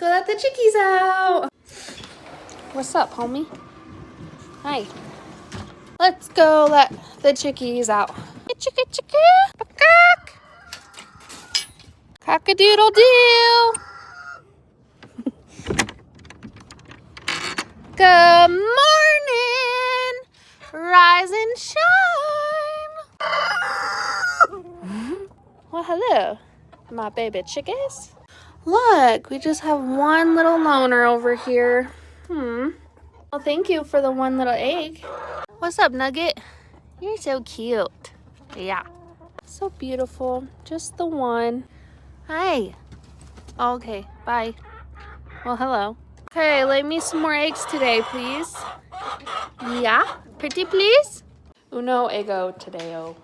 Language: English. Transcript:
go let the chickies out. What's up, homie? Hi. Let's go let the chickies out. Chicka chicka, cock. Cock-a-doodle-doo. Good morning, rise and shine. Well, hello, my baby chickies. Look, we just have one little loner over here. Well, thank you for the one little egg. What's up, Nugget? You're so cute. Yeah, so beautiful. Just the one. Hi. Okay, bye. Well, hello. Okay, lay me some more eggs today, please. Yeah, pretty please. Uno ego tadeo.